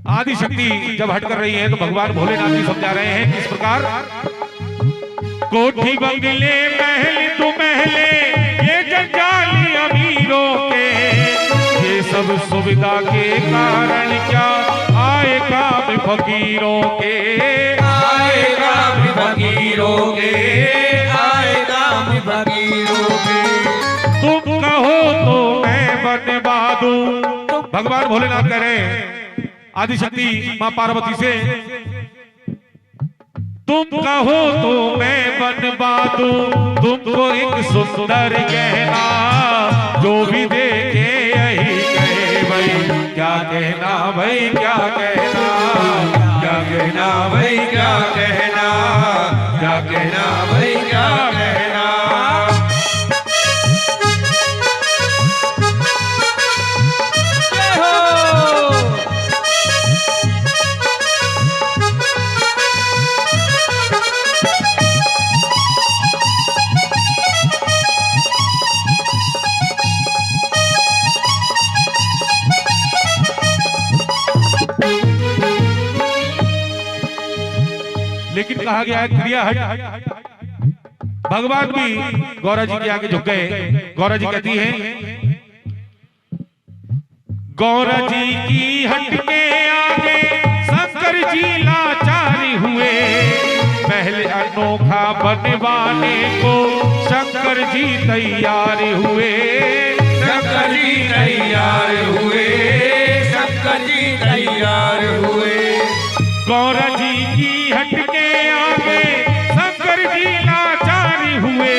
आदि शक्ति जब हट कर रही है तो भगवान भोलेनाथ जी समझा रहे हैं किस प्रकार। कोठी बंगले महल तू महले ये जंजाली अमीरों के, ये सब सुविधा के कारण क्या आएगा भी फकीरों के, आएगा भी फकीरों के, आएगा भी फकीरों के। तुम कहो तो मैं बनवा दूं। भगवान भोलेनाथ कह रहे हैं आदि शक्ति मां पार्वती से, तुम कहो तो मैं बनवा दूं तुमको एक सुंदर गहना, जो भी देखे यही कहे भाई क्या कहना, भाई क्या कहना, क्या कहना भाई क्या कहना, क्या कहना भाई क्या कहना। लेकिन कहा गया है क्रिया हट। भगवान भी गौरा जी के आगे झुक गए। गौरा जी कहती है, गौरा जी की हट के आगे शंकर जी लाचारी हुए, पहले अनोखा बनवाने को शंकर जी तैयार हुए, शंकर जी तैयार हुए, शंकर जी तैयार हुए। गौरा जी की हट के आगे शंकर जी लाचारी हुए,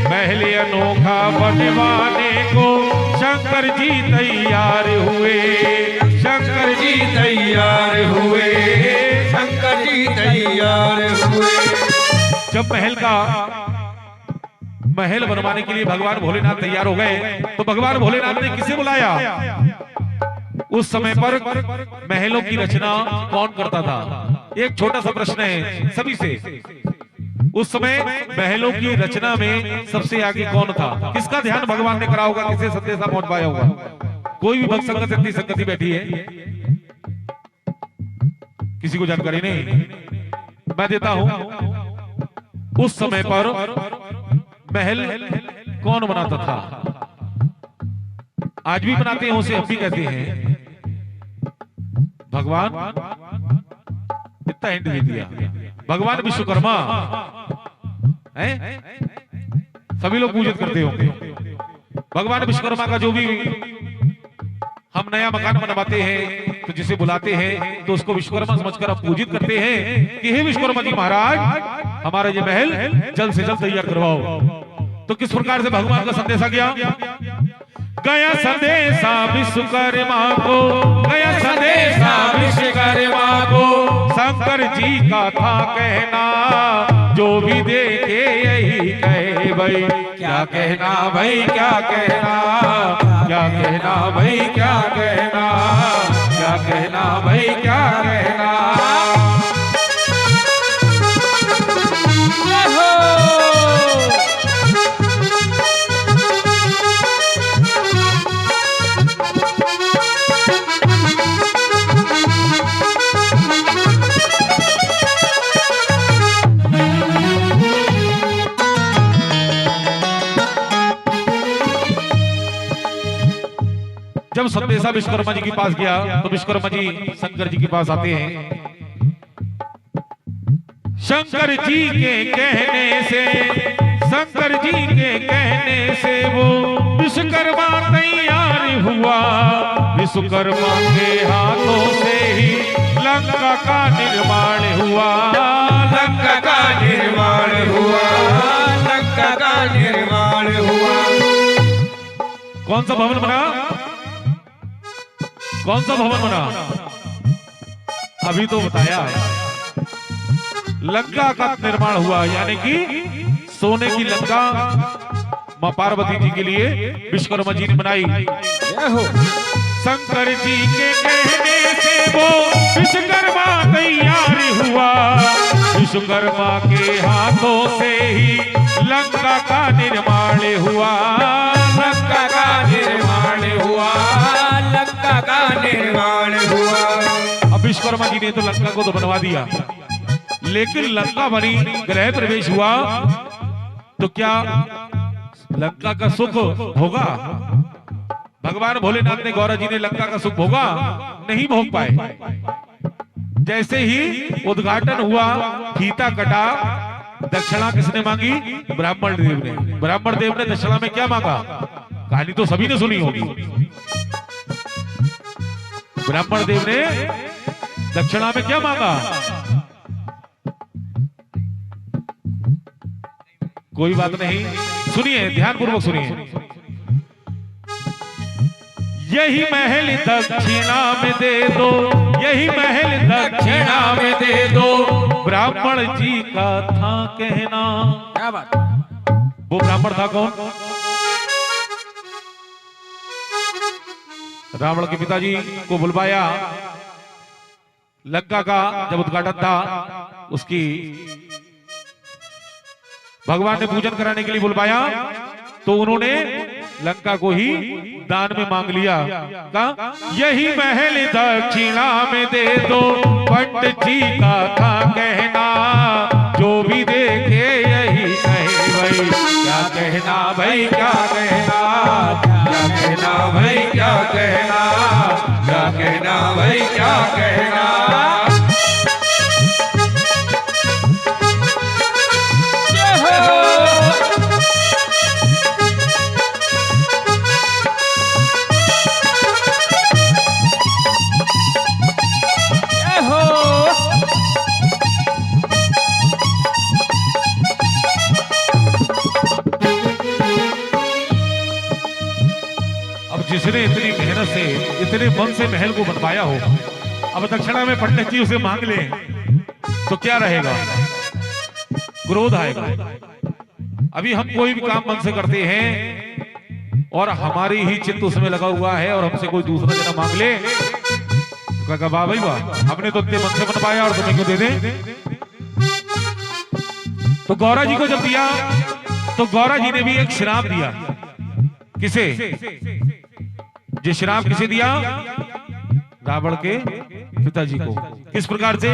पहले अनोखा बनवाने को शंकर जी तैयार हुए, शंकर जी तैयार हुए, शंकर जी तैयार हुए। जब महल बनवाने के लिए भगवान भोलेनाथ तैयार हो गए तो भगवान भोलेनाथ ने किसे बुलाया। उस समय पर महलों की रचना कौन करता था, एक छोटा सा प्रश्न है सभी से। उस समय महलों की रचना में सबसे आगे कौन था, किसका ध्यान भगवान ने करा होगा, किसे संदेशा पहुंच पाया होगा। कोई भी भक्त संगत इतनी संगति बैठी है, किसी को जानकारी नहीं, मैं देता हूं। उस समय पर महल कौन बनाता था, आज भी बनाते हैं, उसे हम भी कहते हैं भगवान। इतना हिंट दे दिया, भगवान विश्वकर्मा है, सभी लोग पूजित करते होंगे। भगवान विश्वकर्मा का जो भी हम नया मकान बनवाते हैं तो जिसे बुलाते हैं तो उसको विश्वकर्मा समझकर हम पूजित करते हैं कि हे विश्वकर्मा जी महाराज, हमारा ये महल जल्द से जल्द तैयार करवाओ। तो किस प्रकार से भगवान का संदेशा गया, गया संदेशा विश्वकर्मा को, गया संदेशा विश्वकर्मा को, शंकर जी का था कहना, जो भी देखे यही कहे भाई क्या कहना, भाई क्या कहना, क्या कहना भाई क्या कहना, क्या कहना भाई क्या कहना। जब संदेशा विश्वकर्मा जी के पास गया तो विश्वकर्मा जी शंकर जी के पास आते हैं। शंकर जी के कहने से, शंकर जी के कहने से वो विश्वकर्मा तैयार हुआ, विश्वकर्मा के हाथों से ही लंका का निर्माण हुआ, लंका का निर्माण हुआ, लंका का निर्माण हुआ। कौन सा भवन बना, कौन सा भवन बना, अभी तो बताया, लंका का निर्माण हुआ, यानी कि सोने की लंका मां पार्वती जी के लिए विश्वकर्मा जी ने बनाई। शंकर जी के कहने से वो विश्वकर्मा तैयार हुआ, विश्वकर्मा के हाथों से ही लंका का निर्माण हुआ, लंका का निर्माण हुआ, लंका का निर्माण हुआ। अब विश्वकर्मा जी ने तो लंका को तो बनवा दिया, लेकिन लंका बनी, गृह प्रवेश हुआ, तो क्या लंका का सुख होगा? भगवान भोलेनाथ ने, गौरा जी ने लंका का सुख भोगा? नहीं भोग पाए। जैसे ही उद्घाटन हुआ, फीता कटा, दक्षिणा किसने मांगी? ब्राह्मण देव ने। ब्राह्मण देव ने दक्षिणा में क्या मांगा? कहानी तो सभी ने सुनी होगी। ब्राह्मण देव ने दक्षिणा में क्या मांगा? कोई बात नहीं, सुनिए, ध्यानपूर्वक सुनिए। यही महल दक्षिणा में दे दो, यही महल दक्षिणा में दे दो, ब्राह्मण जी का था कहना। क्या बात? वो ब्राह्मण था कौन? रावण के पिताजी को बुलवाया, लंका का जब उद्घाटन था, उसकी भगवान ने पूजन कराने के लिए बुलवाया, तो उन्होंने लंका को ही दान में मांग लिया। का यही महल दक्षिणा में दे दो, पंडित जी का था कहना, जो भी देखे यही कहे भाई क्या कहना, भाई क्या कहना, क्या कहना भाई क्या कहना, क्या कहना भाई क्या कहना। जिसने इतनी मेहनत से, इतने मन से महल को बनवाया हो, अब दक्षिणा में पंडित जी उसे मांग ले तो क्या रहेगा? क्रोध आएगा। अभी हम कोई भी काम मन से करते हैं और हमारी ही चित्त उसमें लगा हुआ है और हमसे कोई दूसरा जना मांग ले, तो कहा वाह भाई वाह, हमने तो इतने मन से बनवाया और तुम्हें क्यों दे दें? तो गौरा जी को जब दिया, तो गौरा जी ने भी एक श्राप दिया। किसे? ये श्राप किसे दिया? रावण के पिताजी को। किस प्रकार से?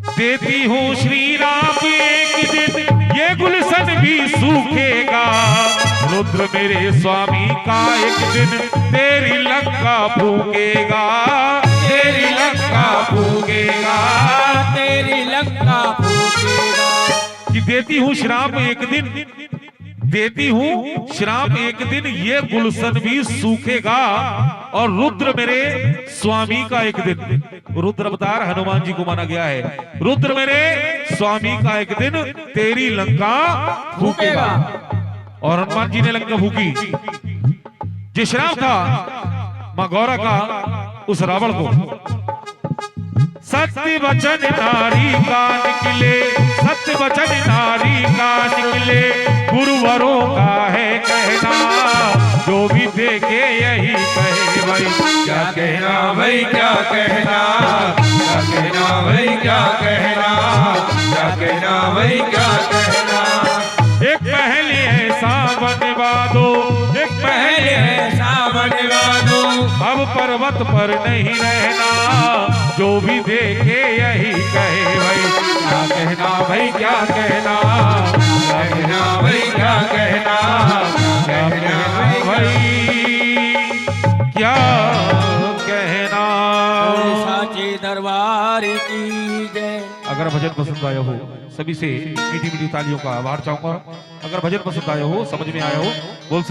देती हूँ श्री राम एक दिन ये गुलशन भी सूखेगा, रुद्र मेरे स्वामी का एक दिन तेरी लंका फूकेगा, तेरी लंका फूकेगा, तेरी लंका फूकेगा। कि देती हूँ श्राप एक दिन, देती हूं श्राप एक दिन ये गुलशन भी सूखेगा, और रुद्र मेरे स्वामी का एक दिन, रुद्र अवतार हनुमान जी को माना गया है, रुद्र मेरे स्वामी का एक दिन तेरी लंका फूकेगा। और हनुमान जी ने लंका फूकी। ये श्राप था मां गौरा का उस रावण को। सत्य वचन नारी का निकले, सत्य वचन नारी का निकले, गुरुवरों का है कहना, जो भी देखे यही कहे भाई क्या कहना भाई क्या कहना, क्या कहना भाई क्या कहना, क्या कहना भाई क्या कहना। एक पहले ऐसा बनवा दो, एक पहले ऐसा बनवा दो, अब पर्वत पर नहीं रहना, जो भी देखे यही कहे भाई क्या कहना, भाई क्या कहना, क्या कहना भाई क्या कहना, क्या कहना भाई क्या कहना। साचे दरबार की जय। अगर भजन पसंद आया हो, सभी से मीठी मीठी तालियों का आभार चाहूंगा। अगर भजन पसंद आया हो, समझ में आया हो, बोल